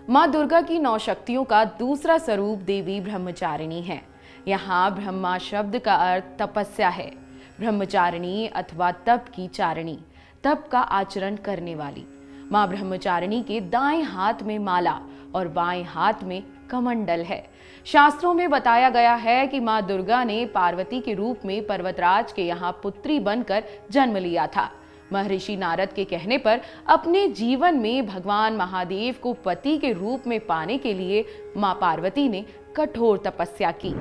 माँ दुर्गा की 9 शक्तियों का दूसरा स्वरूप देवी ब्रह्मचारिणी है। यहाँ ब्रह्मा शब्द का अर्थ तपस्या है। ब्रह्मचारिणी अथवा तप की चारिणी, तप का आचरण करने वाली। माँ ब्रह्मचारिणी के दाएं हाथ में माला और बाएं हाथ में कमंडल है। शास्त्रों में बताया गया है कि माँ दुर्गा ने पार्वती के रूप में पर्वतराज के यहाँ पुत्री बनकर जन्म लिया था। महर्षि नारद के कहने पर अपने जीवन में भगवान महादेव को पति के रूप में पाने के लिए मां पार्वती ने कठोर तपस्या की।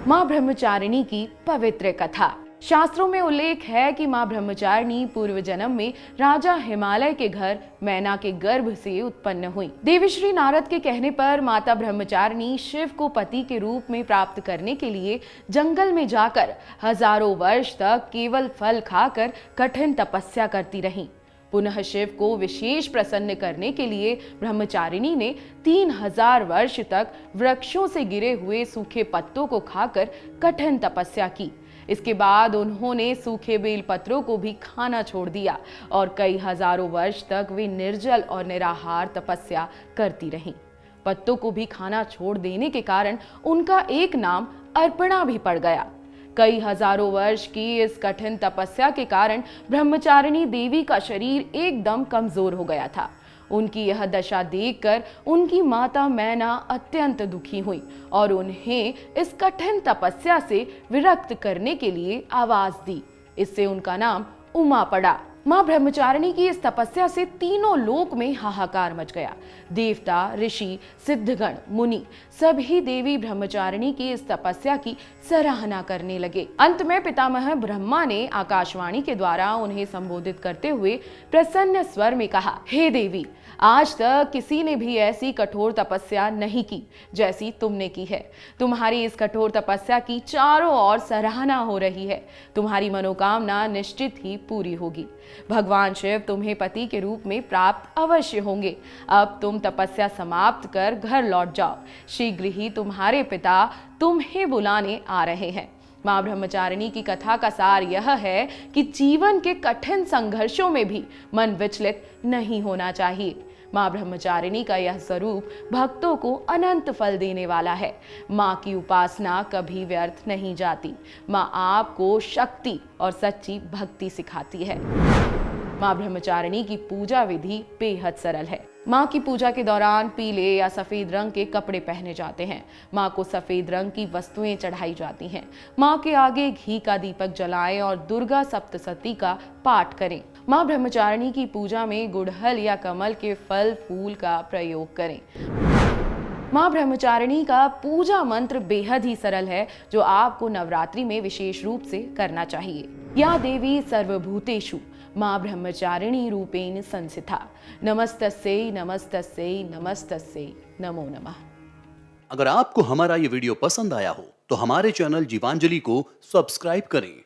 मां ब्रह्मचारिणी की पवित्र कथा। शास्त्रों में उल्लेख है कि मां ब्रह्मचारिणी पूर्व जन्म में राजा हिमालय के घर मैना के गर्भ से उत्पन्न हुई। देवी श्री नारद के कहने पर माता ब्रह्मचारिणी शिव को पति के रूप में प्राप्त करने के लिए जंगल में जाकर हजारों वर्ष तक केवल फल खाकर कठिन तपस्या करती रहीं। पुनः शिव को विशेष प्रसन्न करने के लिए ब्रह्मचारिणी ने 3000 वर्ष तक वृक्षों से गिरे हुए सूखे पत्तों को खाकर कठिन तपस्या की। इसके बाद उन्होंने सूखे बेल पत्रों को भी खाना छोड़ दिया और कई हजारों वर्ष तक वे निर्जल और निराहार तपस्या करती रहीं। पत्तों को भी खाना छोड़ देने के कारण उनका एक नाम अर्पणा भी पड़ गया। कई हजारों वर्ष की इस कठिन तपस्या के कारण ब्रह्मचारिणी देवी का शरीर एकदम कमजोर हो गया था। उनकी यह दशा देखकर उनकी माता मैना अत्यंत दुखी हुई और उन्हें इस कठिन तपस्या से विरक्त करने के लिए आवाज दी। इससे उनका नाम उमा पड़ा। मां ब्रह्मचारिणी की इस तपस्या से तीनों लोक में हाहाकार मच गया। देवता, ऋषि, सिद्धगण, मुनि सभी देवी ब्रह्मचारिणी की इस तपस्या की सराहना करने लगे। अंत में पितामह ब्रह्मा ने आकाशवाणी के द्वारा उन्हें संबोधित करते हुए प्रसन्न स्वर में कहा, हे देवी, आज तक किसी ने भी ऐसी कठोर तपस्या नहीं की जैसी तुमने की है। तुम्हारी इस कठोर तपस्या की चारों ओर सराहना हो रही है। तुम्हारी मनोकामना निश्चित ही पूरी होगी। भगवान शिव तुम्हें पति के रूप में प्राप्त अवश्य होंगे। अब तुम तपस्या समाप्त कर घर लौट जाओ। शीघ्र ही तुम्हारे पिता तुम्हें बुलाने आ रहे हैं। मां ब्रह्मचारिणी की कथा का सार यह है कि जीवन के कठिन संघर्षों में भी मन विचलित नहीं होना चाहिए। मां ब्रह्मचारिणी का यह स्वरूप भक्तों को अनंत फल देने वाला है। मां की उपासना कभी व्यर्थ नहीं जाती। मां आपको शक्ति और सच्ची भक्ति सिखाती है। मां ब्रह्मचारिणी की पूजा विधि बेहद सरल है। मां की पूजा के दौरान पीले या सफेद रंग के कपड़े पहने जाते हैं। मां को सफेद रंग की वस्तुएं चढ़ाई जाती हैं। मां के आगे घी का दीपक जलाएं और दुर्गा सप्तशती का पाठ करें। मां ब्रह्मचारिणी की पूजा में गुड़हल या कमल के फल फूल का प्रयोग करें। मां ब्रह्मचारिणी का पूजा मंत्र बेहद ही सरल है, जो आपको नवरात्रि में विशेष रूप से करना चाहिए। या देवी सर्वभूतेषु मां ब्रह्मचारिणी रूपेण संस्थिता, नमस्तस्यै नमस्तस्यै नमस्तस्यै नमो नमः। अगर आपको हमारा ये वीडियो पसंद आया हो तो हमारे चैनल जीवांजलि को सब्सक्राइब करें